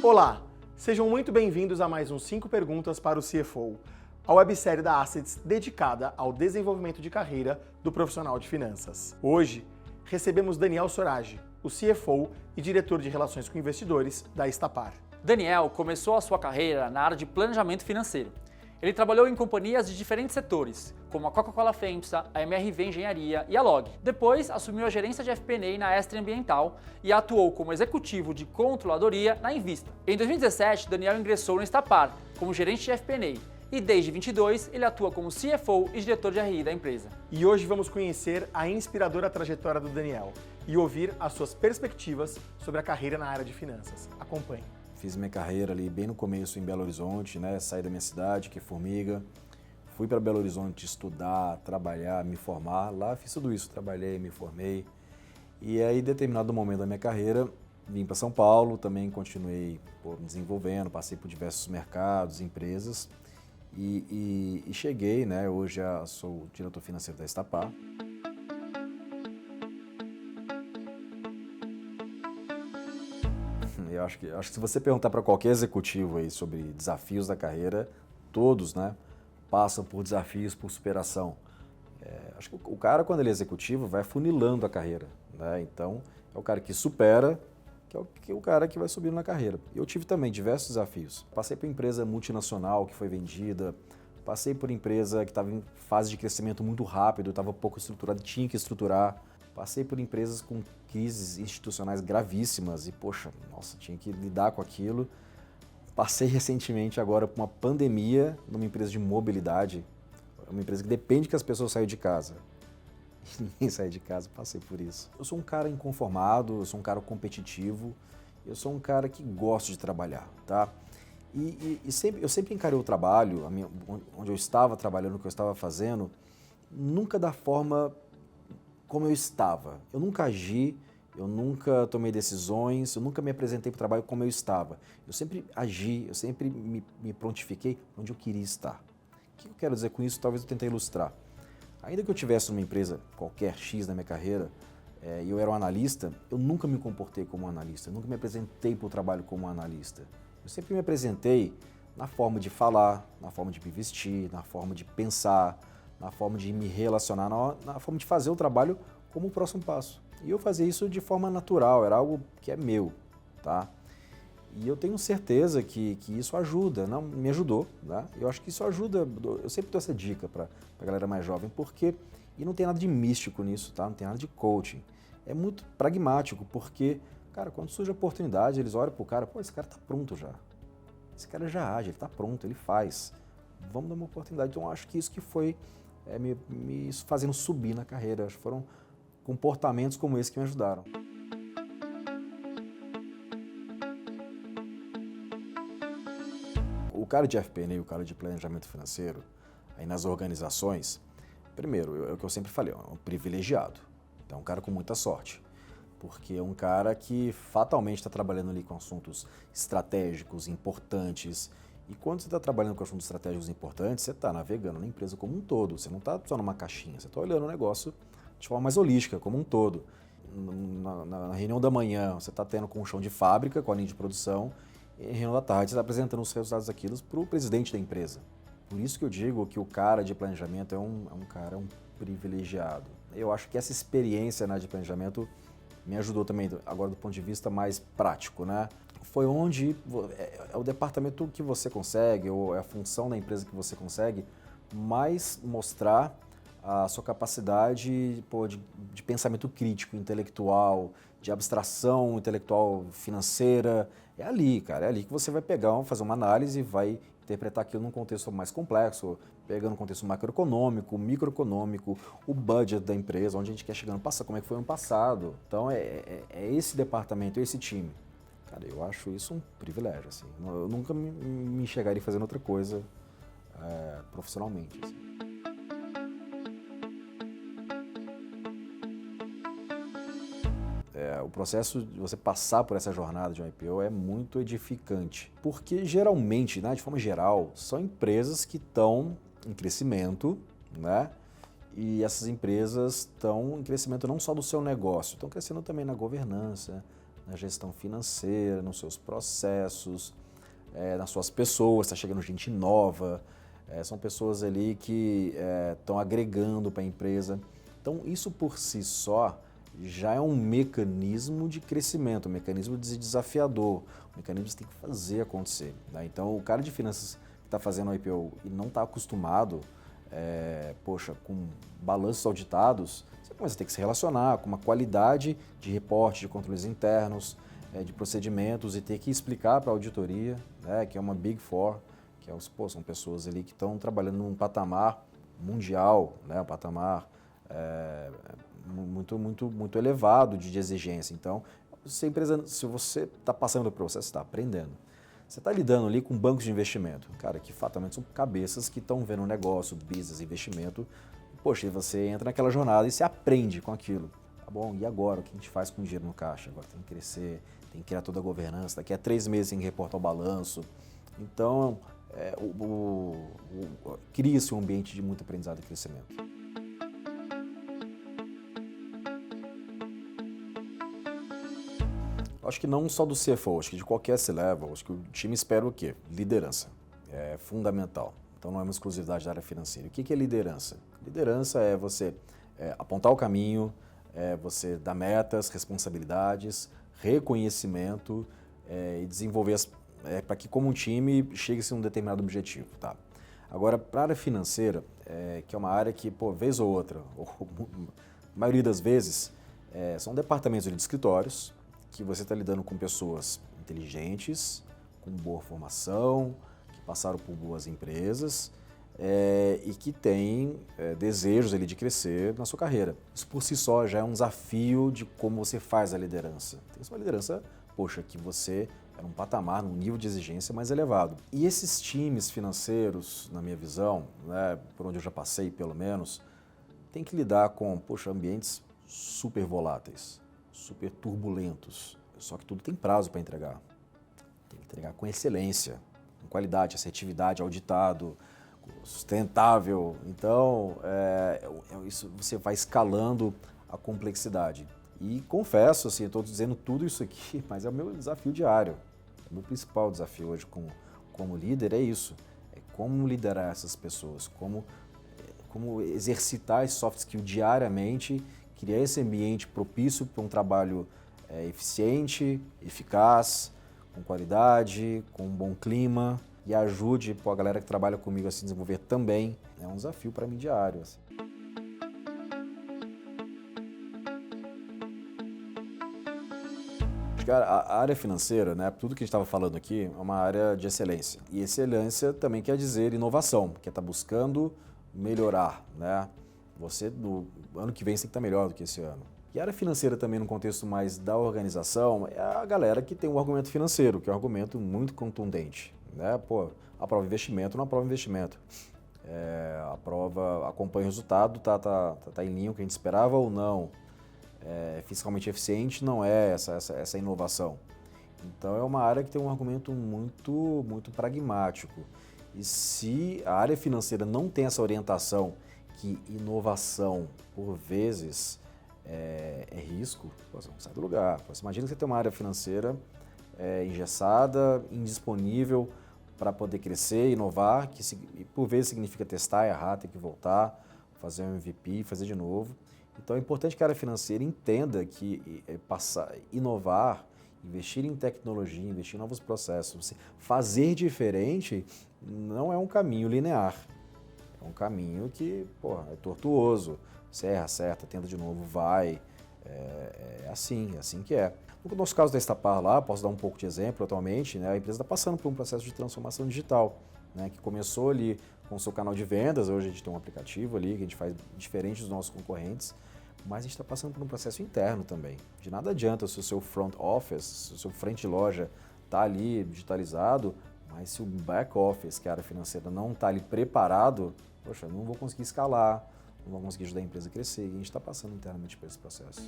Olá, sejam muito bem-vindos a mais um 5 Perguntas para o CFO, a websérie da Assets dedicada ao desenvolvimento de carreira do profissional de finanças. Hoje, recebemos Daniel Sorage, o CFO e diretor de Relações com Investidores da Estapar. Daniel começou a sua carreira na área de planejamento financeiro. Ele trabalhou em companhias de diferentes setores, como a Coca-Cola FEMSA, a MRV Engenharia e a LOG. Depois, assumiu a gerência de FP&A na Estre Ambiental e atuou como executivo de controladoria na Invista. Em 2017, Daniel ingressou na Estapar como gerente de FP&A e desde 2022 ele atua como CFO e diretor de RI da empresa. E hoje vamos conhecer a inspiradora trajetória do Daniel e ouvir as suas perspectivas sobre a carreira na área de finanças. Acompanhe. Fiz minha carreira ali bem no começo em Belo Horizonte, né? Saí da minha cidade, que é Formiga. Fui para Belo Horizonte estudar, trabalhar, me formar. Lá fiz tudo isso, trabalhei, me formei. E aí, em determinado momento da minha carreira, vim para São Paulo, também continuei me desenvolvendo, passei por diversos mercados, empresas. E cheguei, né? Hoje sou diretor financeiro da Estapar. Eu acho que se você perguntar para qualquer executivo aí sobre desafios da carreira, todos, né, passam por desafios, por superação. Acho que o cara, quando ele é executivo, vai funilando a carreira, né? Então, é o cara que supera, que é o cara que vai subindo na carreira. Eu tive também diversos desafios. Passei por empresa multinacional que foi vendida, passei por empresa que estava em fase de crescimento muito rápido, estava pouco estruturada, tinha que estruturar. Passei por empresas com crises institucionais gravíssimas e, poxa, nossa, tinha que lidar com aquilo. Passei recentemente agora por uma pandemia numa empresa de mobilidade, uma empresa que depende que as pessoas saiam de casa. E ninguém sai de casa, passei por isso. Eu sou um cara inconformado, eu sou um cara competitivo, eu sou um cara que gosta de trabalhar, tá? Eu sempre encarei o trabalho, onde eu estava trabalhando, o que eu estava fazendo, nunca da forma como eu estava. Eu nunca agi, eu nunca tomei decisões, eu nunca me apresentei para o trabalho como eu estava. Eu sempre agi, eu sempre me prontifiquei onde eu queria estar. O que eu quero dizer com isso? Talvez eu tente ilustrar. Ainda que eu tivesse numa empresa qualquer X na minha carreira, e eu era um analista, eu nunca me comportei como um analista, eu nunca me apresentei para o trabalho como um analista. Eu sempre me apresentei na forma de falar, na forma de me vestir, na forma de pensar, na forma de me relacionar, na forma de fazer o trabalho como o próximo passo. E eu fazia isso de forma natural, era algo que é meu, tá? E eu tenho certeza que isso ajuda, não me ajudou, né? Eu acho que isso ajuda, eu sempre dou essa dica para a galera mais jovem, e não tem nada de místico nisso, tá? Não tem nada de coaching. É muito pragmático, porque, cara, quando surge a oportunidade, eles olham pro cara, pô, esse cara tá pronto já. Esse cara já age, ele tá pronto, ele faz. Vamos dar uma oportunidade. Então, eu acho que isso que foi me fazendo subir na carreira. Acho que foram comportamentos como esse que me ajudaram. O cara de FP&A, o cara de planejamento financeiro, aí nas organizações, primeiro, é o que eu sempre falei, é um privilegiado. Então, é um cara com muita sorte. Porque é um cara que fatalmente está trabalhando ali com assuntos estratégicos, importantes. E quando você está trabalhando com assuntos estratégicos importantes, você está navegando na empresa como um todo. Você não está só numa caixinha, você está olhando o negócio de forma mais holística, como um todo. Na reunião da manhã, você está tendo com o chão de fábrica, com a linha de produção, e na reunião da tarde, você está apresentando os resultados daquilo para o presidente da empresa. Por isso que eu digo que o cara de planejamento é um privilegiado. Eu acho que essa experiência, né, de planejamento me ajudou também, agora do ponto de vista mais prático, né? Foi onde é o departamento que você consegue, ou é a função da empresa que você consegue, mais mostrar a sua capacidade de pensamento crítico, intelectual, de abstração intelectual financeira. É ali, cara, é ali que você vai pegar, fazer uma análise e vai interpretar aquilo num contexto mais complexo, pegando o contexto macroeconômico, microeconômico, o budget da empresa, onde a gente quer chegar no passado, como é que foi no passado. Então, é esse departamento, esse time. Cara, eu acho isso um privilégio, assim. Eu nunca me enxergaria fazendo outra coisa profissionalmente, assim. O processo de você passar por essa jornada de um IPO é muito edificante, porque geralmente, né, de forma geral, são empresas que estão em crescimento, né? E essas empresas estão em crescimento não só do seu negócio, estão crescendo também na governança, na gestão financeira, nos seus processos, nas suas pessoas, está chegando gente nova, são pessoas ali que estão agregando para a empresa. Então, isso por si só já é um mecanismo de crescimento, um mecanismo desafiador, um mecanismo que você tem que fazer acontecer, né? Então, o cara de finanças que está fazendo o IPO e não está acostumado, com balanços auditados, você começa a ter que se relacionar com uma qualidade de reporte, de controles internos, de procedimentos e ter que explicar para a auditoria, né, que é uma Big Four, que são pessoas ali que estão trabalhando num patamar mundial, né, um patamar muito elevado de exigência. Então, se você está passando pelo processo, está aprendendo. Você está lidando ali com bancos de investimento, cara, que fatalmente são cabeças que estão vendo um negócio, business, investimento. Poxa, e você entra naquela jornada e você aprende com aquilo. Tá bom, e agora? O que a gente faz com o dinheiro no caixa? Agora tem que crescer, tem que criar toda a governança. Daqui a 3 meses tem que reportar o balanço. Então, cria-se um ambiente de muito aprendizado e crescimento. Acho que não só do CFO, acho que de qualquer C-Level, acho que o time espera o quê? Liderança. É fundamental. Então não é uma exclusividade da área financeira. O que é liderança? Liderança é você apontar o caminho, você dar metas, responsabilidades, reconhecimento e desenvolver para que como um time chegue-se a um determinado objetivo. Tá? Agora, para a área financeira, que é uma área que, vez ou outra, ou a maioria das vezes, são departamentos de escritórios, que você está lidando com pessoas inteligentes, com boa formação, que passaram por boas empresas e que têm desejos ali de crescer na sua carreira. Isso por si só já é um desafio de como você faz a liderança. Tem uma liderança, que você é num patamar, num nível de exigência mais elevado. E esses times financeiros, na minha visão, né, por onde eu já passei pelo menos, tem que lidar com, ambientes super voláteis, super turbulentos, só que tudo tem prazo para entregar. Tem que entregar com excelência, com qualidade, assertividade, auditado, sustentável. Então, isso você vai escalando a complexidade. E confesso, assim, estou dizendo tudo isso aqui, mas é o meu desafio diário. O meu principal desafio hoje como líder é isso. É como liderar essas pessoas, como exercitar esse soft skill diariamente, criar esse ambiente propício para um trabalho eficiente, eficaz, com qualidade, com um bom clima e ajude a galera que trabalha comigo a se desenvolver também. É um desafio para mim diário. Assim. A área financeira, né, tudo que a gente estava falando aqui, é uma área de excelência. E excelência também quer dizer inovação, que é estar buscando melhorar, né? Você, no ano que vem, você tem que estar melhor do que esse ano. E a área financeira também, no contexto mais da organização, é a galera que tem um argumento financeiro, que é um argumento muito contundente, né? Aprova investimento, não aprova investimento. Acompanha o resultado, tá em linha com o que a gente esperava ou não. Fiscalmente eficiente não é essa inovação. Então é uma área que tem um argumento muito pragmático. E se a área financeira não tem essa orientação que inovação, por vezes, é risco, você não sai do lugar. Você imagina que você tem uma área financeira engessada, indisponível para poder crescer, inovar, que por vezes significa testar, errar, ter que voltar, fazer um MVP, fazer de novo. Então é importante que a área financeira entenda que inovar, investir em tecnologia, investir em novos processos, fazer diferente não é um caminho linear. É um caminho que é tortuoso. Você erra, acerta, tenta de novo, vai. É assim que é. No nosso caso da Estapar lá, posso dar um pouco de exemplo atualmente, né, a empresa está passando por um processo de transformação digital, né, que começou ali com o seu canal de vendas. Hoje a gente tem um aplicativo ali que a gente faz diferente dos nossos concorrentes, mas a gente está passando por um processo interno também. De nada adianta se o seu front office, se o seu frente de loja está ali digitalizado, mas se o back office, que é a área financeira, não está ali preparado, não vou conseguir escalar, não vou conseguir ajudar a empresa a crescer. E a gente está passando internamente por esse processo.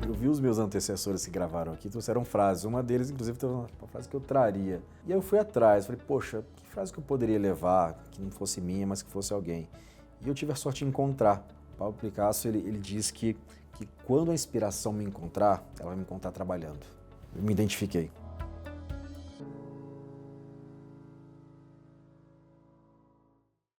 Eu vi os meus antecessores que gravaram aqui, trouxeram frases. Uma deles, inclusive, teve uma frase que eu traria. E aí eu fui atrás, falei, que frase que eu poderia levar, que não fosse minha, mas que fosse alguém. E eu tive a sorte de encontrar. O Pablo Picasso, ele diz que que quando a inspiração me encontrar, ela vai me encontrar trabalhando. Eu me identifiquei.